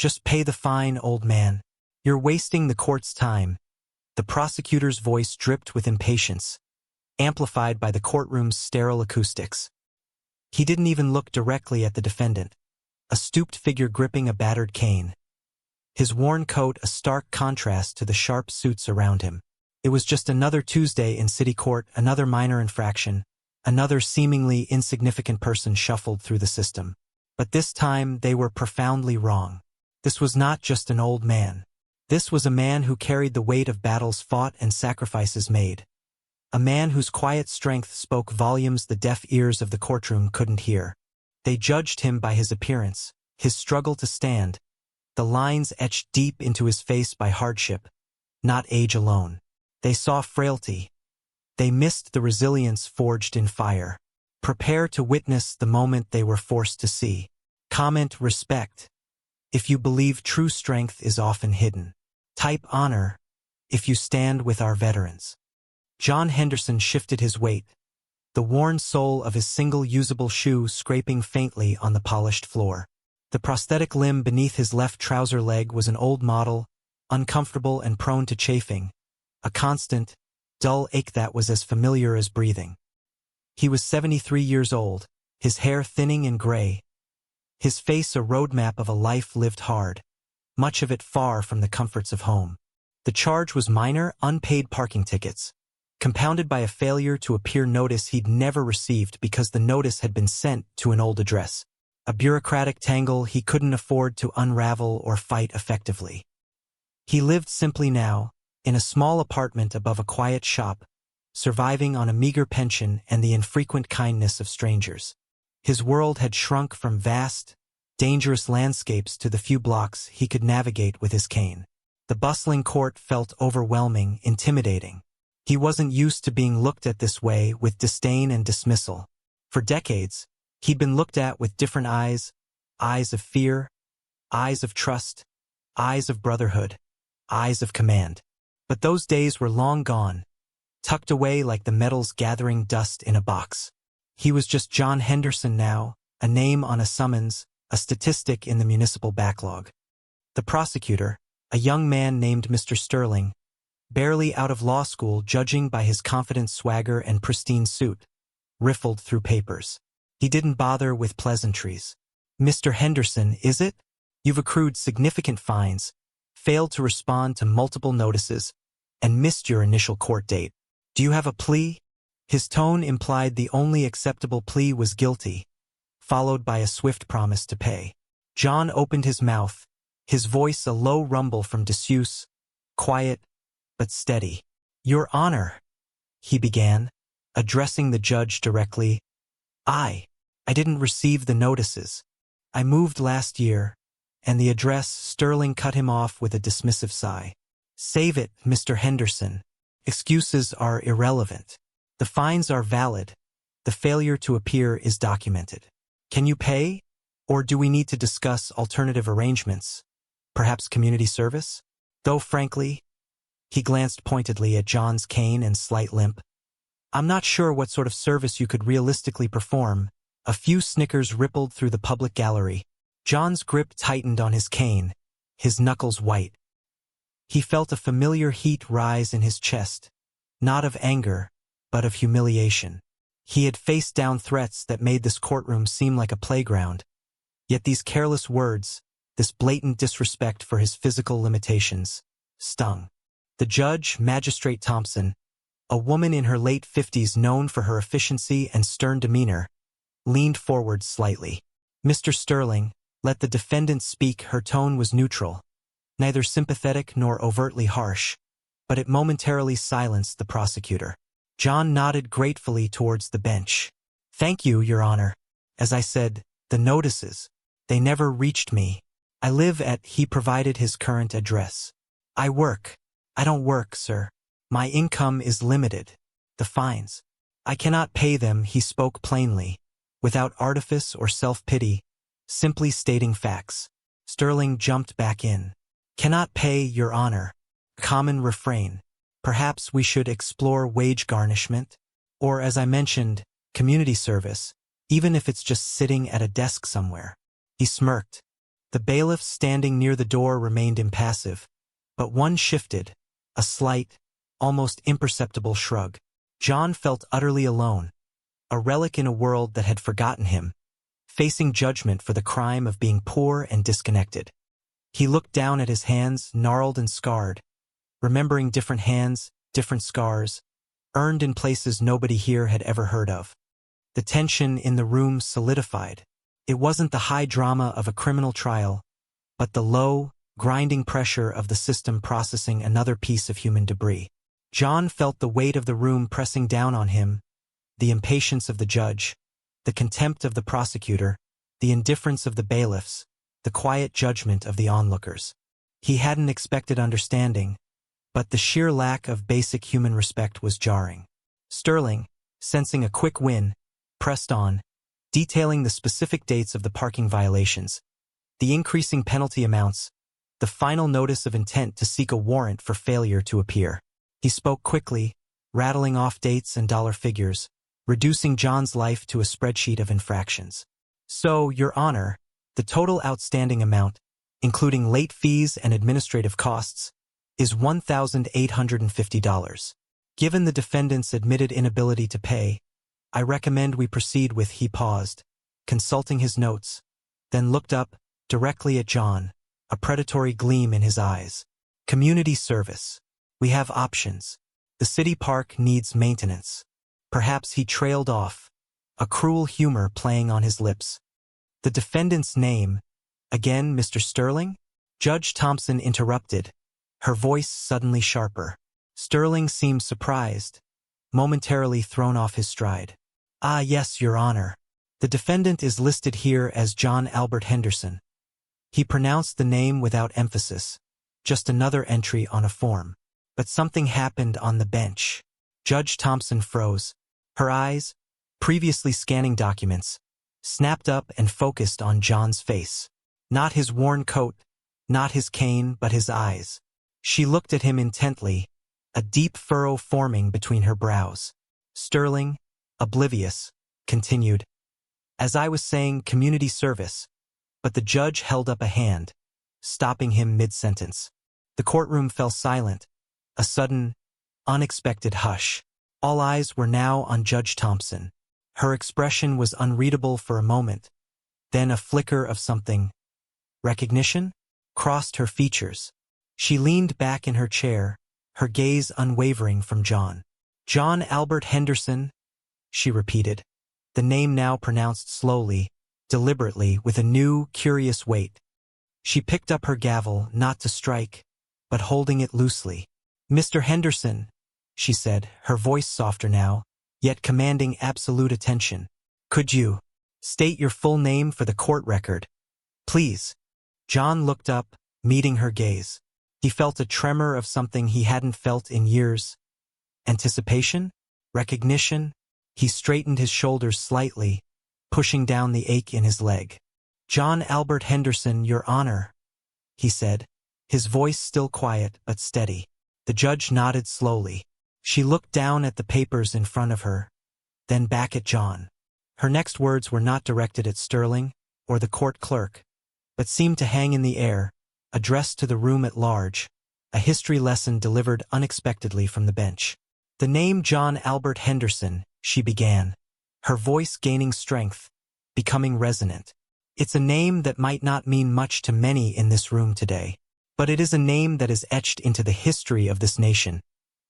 Just pay the fine, old man. You're wasting the court's time. The prosecutor's voice dripped with impatience, amplified by the courtroom's sterile acoustics. He didn't even look directly at the defendant, a stooped figure gripping a battered cane. His worn coat a stark contrast to the sharp suits around him. It was just another Tuesday in city court, another minor infraction, another seemingly insignificant person shuffled through the system. But this time they were profoundly wrong. This was not just an old man. This was a man who carried the weight of battles fought and sacrifices made. A man whose quiet strength spoke volumes the deaf ears of the courtroom couldn't hear. They judged him by his appearance, his struggle to stand, the lines etched deep into his face by hardship, not age alone. They saw frailty. They missed the resilience forged in fire. Prepare to witness the moment they were forced to see. Comment respect if you believe true strength is often hidden. Type honor if you stand with our veterans. John Henderson shifted his weight, the worn sole of his single usable shoe scraping faintly on the polished floor. The prosthetic limb beneath his left trouser leg was an old model, uncomfortable and prone to chafing, a constant, dull ache that was as familiar as breathing. He was 73 years old, his hair thinning and gray, his face a roadmap of a life lived hard, much of it far from the comforts of home. The charge was minor, unpaid parking tickets, compounded by a failure to appear notice he'd never received because the notice had been sent to an old address. A bureaucratic tangle he couldn't afford to unravel or fight effectively. He lived simply now, in a small apartment above a quiet shop, surviving on a meager pension and the infrequent kindness of strangers. His world had shrunk from vast, dangerous landscapes to the few blocks he could navigate with his cane. The bustling court felt overwhelming, intimidating. He wasn't used to being looked at this way, with disdain and dismissal. For decades, he'd been looked at with different eyes, eyes of fear, eyes of trust, eyes of brotherhood, eyes of command. But those days were long gone, tucked away like the metals gathering dust in a box. He was just John Henderson now, a name on a summons, a statistic in the municipal backlog. The prosecutor, a young man named Mr. Sterling, barely out of law school judging by his confident swagger and pristine suit, riffled through papers. He didn't bother with pleasantries. "Mr. Henderson, is it? You've accrued significant fines, failed to respond to multiple notices, and missed your initial court date. Do you have a plea?" His tone implied the only acceptable plea was guilty, followed by a swift promise to pay. John opened his mouth, his voice a low rumble from disuse, quiet but steady. "Your Honor," he began, addressing the judge directly. I didn't receive the notices. I moved last year, and the address." Sterling cut him off with a dismissive sigh. "Save it, Mr. Henderson. Excuses are irrelevant. The fines are valid. The failure to appear is documented. Can you pay? Or do we need to discuss alternative arrangements? Perhaps community service?" Though frankly, he glanced pointedly at John's cane and slight limp. "I'm not sure what sort of service you could realistically perform." A few snickers rippled through the public gallery. John's grip tightened on his cane, his knuckles white. He felt a familiar heat rise in his chest, not of anger, but of humiliation. He had faced down threats that made this courtroom seem like a playground. Yet these careless words, this blatant disrespect for his physical limitations, stung. The judge, Magistrate Thompson, a woman in her late 50s known for her efficiency and stern demeanor, leaned forward slightly. "Mr. Sterling, let the defendant speak." Her tone was neutral, neither sympathetic nor overtly harsh, but it momentarily silenced the prosecutor. John nodded gratefully towards the bench. "Thank you, Your Honor. As I said, the notices, they never reached me. I live at..." He provided his current address. "I don't work, sir. My income is limited. The fines, I cannot pay them." He spoke plainly, without artifice or self-pity, simply stating facts. Sterling jumped back in. "Cannot pay, Your Honor. Common refrain. Perhaps we should explore wage garnishment, or, as I mentioned, community service, even if it's just sitting at a desk somewhere." He smirked. The bailiffs standing near the door remained impassive, but one shifted, a slight, almost imperceptible shrug. John felt utterly alone, a relic in a world that had forgotten him, facing judgment for the crime of being poor and disconnected. He looked down at his hands, gnarled and scarred, remembering different hands, different scars, earned in places nobody here had ever heard of. The tension in the room solidified. It wasn't the high drama of a criminal trial, but the low, grinding pressure of the system processing another piece of human debris. John felt the weight of the room pressing down on him, the impatience of the judge, the contempt of the prosecutor, the indifference of the bailiffs, the quiet judgment of the onlookers. He hadn't expected understanding, but the sheer lack of basic human respect was jarring. Sterling, sensing a quick win, pressed on, detailing the specific dates of the parking violations, the increasing penalty amounts, the final notice of intent to seek a warrant for failure to appear. He spoke quickly, rattling off dates and dollar figures, reducing John's life to a spreadsheet of infractions. So, Your Honor, the total outstanding amount, including late fees and administrative costs, is $1,850. Given the defendant's admitted inability to pay, I recommend we proceed with. He paused, consulting his notes, then looked up, directly at John, a predatory gleam in his eyes. Community service. We have options. The city park needs maintenance. Perhaps he trailed off, a cruel humor playing on his lips. The defendant's name, again, Mr. Sterling? Judge Thompson interrupted, her voice suddenly sharper. Sterling seemed surprised, momentarily thrown off his stride. Ah, yes, Your Honor. The defendant is listed here as John Albert Henderson. He pronounced the name without emphasis, just another entry on a form. But something happened on the bench. Judge Thompson froze. Her eyes, previously scanning documents, snapped up and focused on John's face. Not his worn coat, not his cane, but his eyes. She looked at him intently, a deep furrow forming between her brows. Sterling, oblivious, continued. As I was saying, community service. But the judge held up a hand, stopping him mid-sentence. The courtroom fell silent, a sudden, unexpected hush. All eyes were now on Judge Thompson. Her expression was unreadable for a moment. Then a flicker of something, recognition, crossed her features. She leaned back in her chair, her gaze unwavering from John. John Albert Henderson, she repeated, the name now pronounced slowly, deliberately, with a new, curious weight. She picked up her gavel, not to strike, but holding it loosely. Mr. Henderson, she said, her voice softer now, yet commanding absolute attention. Could you state your full name for the court record? Please. John looked up, meeting her gaze. He felt a tremor of something he hadn't felt in years. Anticipation? Recognition? He straightened his shoulders slightly, pushing down the ache in his leg. John Albert Henderson, Your Honor, he said, his voice still quiet but steady. The judge nodded slowly. She looked down at the papers in front of her, then back at John. Her next words were not directed at Sterling or the court clerk, but seemed to hang in the air, addressed to the room at large, a history lesson delivered unexpectedly from the bench. The name John Albert Henderson, she began, her voice gaining strength, becoming resonant. It's a name that might not mean much to many in this room today, but it is a name that is etched into the history of this nation,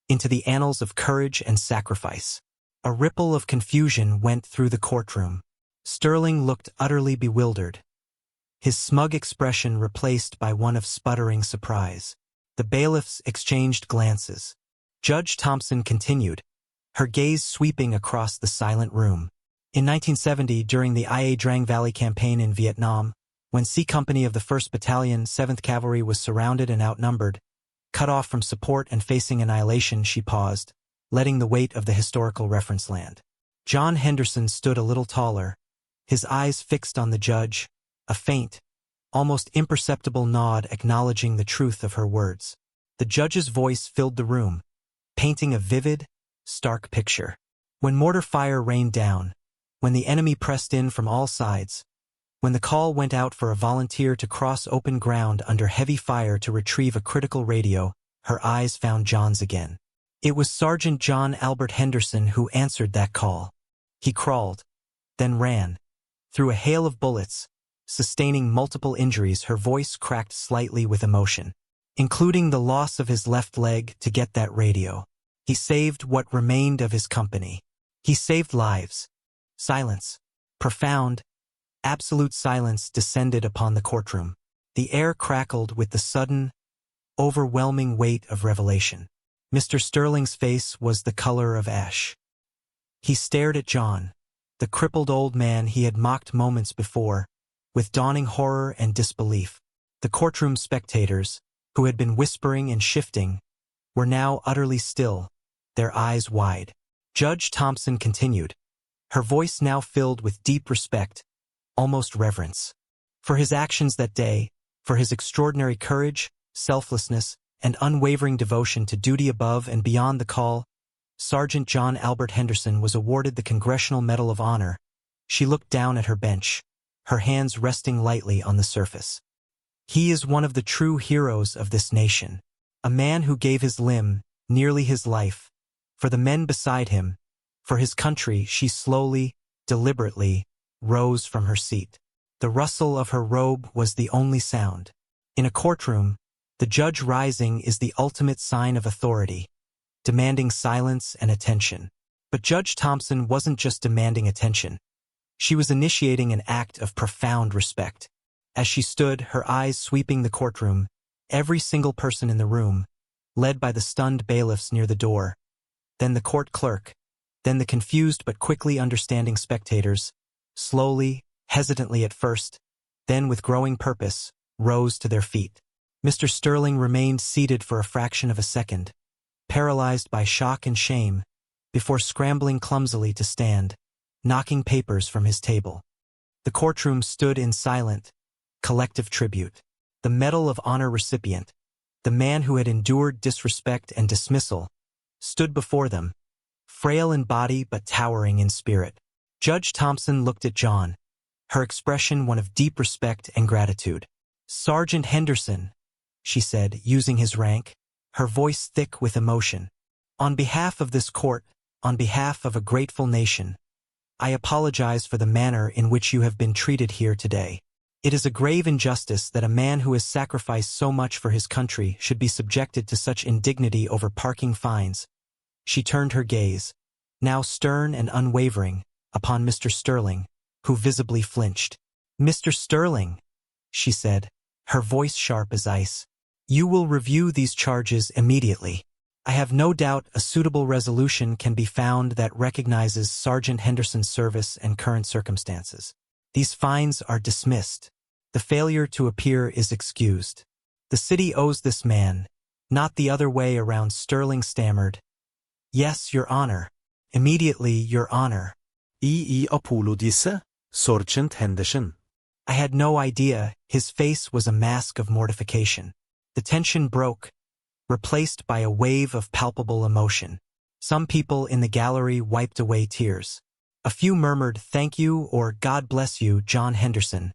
into the annals of courage and sacrifice. A ripple of confusion went through the courtroom. Sterling looked utterly bewildered, his smug expression replaced by one of sputtering surprise. The bailiffs exchanged glances. Judge Thompson continued, her gaze sweeping across the silent room. In 1970, during the Ia Drang Valley campaign in Vietnam, when C Company of the 1st Battalion, 7th Cavalry was surrounded and outnumbered, cut off from support and facing annihilation, she paused, letting the weight of the historical reference land. John Henderson stood a little taller, his eyes fixed on the judge, a faint, almost imperceptible nod acknowledging the truth of her words. The judge's voice filled the room, painting a vivid, stark picture. When mortar fire rained down, when the enemy pressed in from all sides, When the call went out for a volunteer to cross open ground under heavy fire to retrieve a critical radio, her eyes found John's again. It was Sergeant John Albert Henderson who answered that call. He crawled, then ran. Through a hail of bullets, sustaining multiple injuries, her voice cracked slightly with emotion, including the loss of his left leg to get that radio. He saved what remained of his company. He saved lives. Silence. Profound, absolute silence descended upon the courtroom. The air crackled with the sudden, overwhelming weight of revelation. Mr. Sterling's face was the color of ash. He stared at John, the crippled old man he had mocked moments before, with dawning horror and disbelief. The courtroom spectators, who had been whispering and shifting, were now utterly still, their eyes wide. Judge Thompson continued, her voice now filled with deep respect, almost reverence. For his actions that day, for his extraordinary courage, selflessness, and unwavering devotion to duty above and beyond the call, Sergeant John Albert Henderson was awarded the Congressional Medal of Honor. She looked down at her bench, her hands resting lightly on the surface. He is one of the true heroes of this nation, a man who gave his limb, nearly his life, for the men beside him, for his country. She slowly, deliberately, rose from her seat. The rustle of her robe was the only sound. In a courtroom, the judge rising is the ultimate sign of authority, demanding silence and attention. But Judge Thompson wasn't just demanding attention. She was initiating an act of profound respect. As she stood, her eyes sweeping the courtroom, every single person in the room, led by the stunned bailiffs near the door, then the court clerk, then the confused but quickly understanding spectators, slowly, hesitantly at first, then with growing purpose, rose to their feet. Mr. Sterling remained seated for a fraction of a second, paralyzed by shock and shame, before scrambling clumsily to stand, knocking papers from his table. The courtroom stood in silent, collective tribute. The Medal of Honor recipient, the man who had endured disrespect and dismissal, stood before them, frail in body but towering in spirit. Judge Thompson looked at John, her expression one of deep respect and gratitude. "Sergeant Henderson," she said, using his rank, her voice thick with emotion. "On behalf of this court, on behalf of a grateful nation, I apologize for the manner in which you have been treated here today. It is a grave injustice that a man who has sacrificed so much for his country should be subjected to such indignity over parking fines." She turned her gaze, now stern and unwavering, upon Mr. Sterling, who visibly flinched. "Mr. Sterling," she said, her voice sharp as ice, "you will review these charges immediately. I have no doubt a suitable resolution can be found that recognizes Sergeant Henderson's service and current circumstances. These fines are dismissed. The failure to appear is excused. The city owes this man, not the other way around." Sterling stammered, "Yes, Your Honor. Immediately, Your Honor." I apologise, Sergeant Henderson. I had no idea. His face was a mask of mortification. The tension broke, replaced by a wave of palpable emotion. Some people in the gallery wiped away tears. A few murmured, "Thank you," or "God bless you, John Henderson."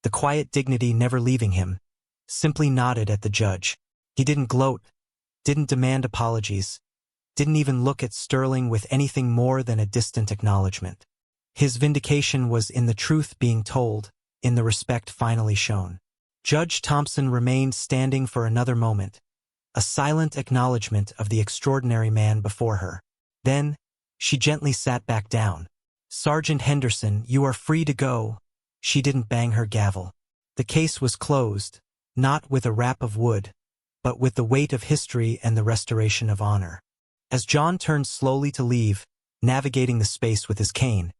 The quiet dignity never leaving him, simply nodded at the judge. He didn't gloat, didn't demand apologies, didn't even look at Sterling with anything more than a distant acknowledgement. His vindication was in the truth being told, in the respect finally shown. Judge Thompson remained standing for another moment, a silent acknowledgement of the extraordinary man before her. Then, she gently sat back down. "Sergeant Henderson, you are free to go." She didn't bang her gavel. The case was closed, not with a rap of wood, but with the weight of history and the restoration of honor. As John turned slowly to leave, navigating the space with his cane,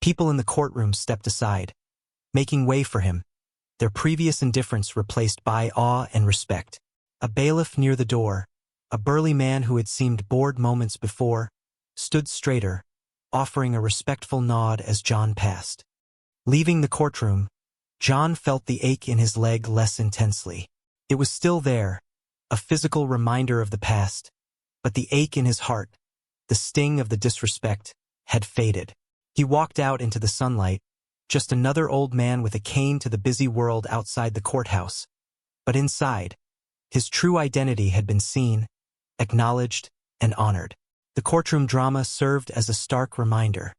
people in the courtroom stepped aside, making way for him, their previous indifference replaced by awe and respect. A bailiff near the door, a burly man who had seemed bored moments before, stood straighter, offering a respectful nod as John passed. Leaving the courtroom, John felt the ache in his leg less intensely. It was still there, a physical reminder of the past, but the ache in his heart, the sting of the disrespect, had faded. He walked out into the sunlight, just another old man with a cane to the busy world outside the courthouse. But inside, his true identity had been seen, acknowledged, and honored. The courtroom drama served as a stark reminder.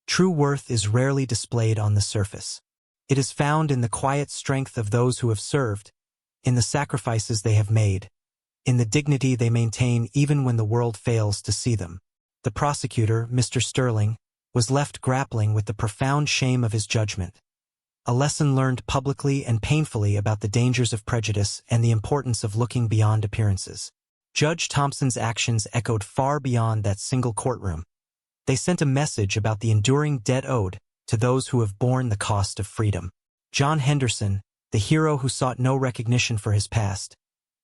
True worth is rarely displayed on the surface. It is found in the quiet strength of those who have served, in the sacrifices they have made, in the dignity they maintain even when the world fails to see them. The prosecutor, Mr. Sterling, was left grappling with the profound shame of his judgment, a lesson learned publicly and painfully about the dangers of prejudice and the importance of looking beyond appearances. Judge Thompson's actions echoed far beyond that single courtroom. They sent a message about the enduring debt owed to those who have borne the cost of freedom. John Henderson, the hero who sought no recognition for his past,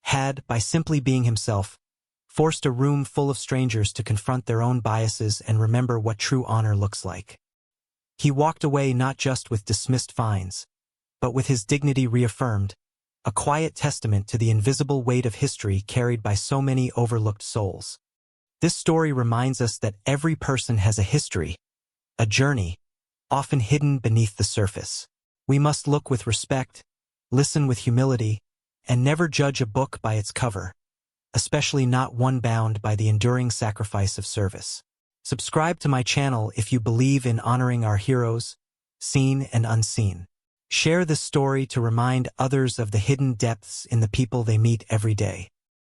had, by simply being himself, forced a room full of strangers to confront their own biases and remember what true honor looks like. He walked away not just with dismissed fines, but with his dignity reaffirmed, a quiet testament to the invisible weight of history carried by so many overlooked souls. This story reminds us that every person has a history, a journey, often hidden beneath the surface. We must look with respect, listen with humility, and never judge a book by its cover, especially not one bound by the enduring sacrifice of service. Subscribe to my channel if you believe in honoring our heroes, seen and unseen. Share this story to remind others of the hidden depths in the people they meet every day.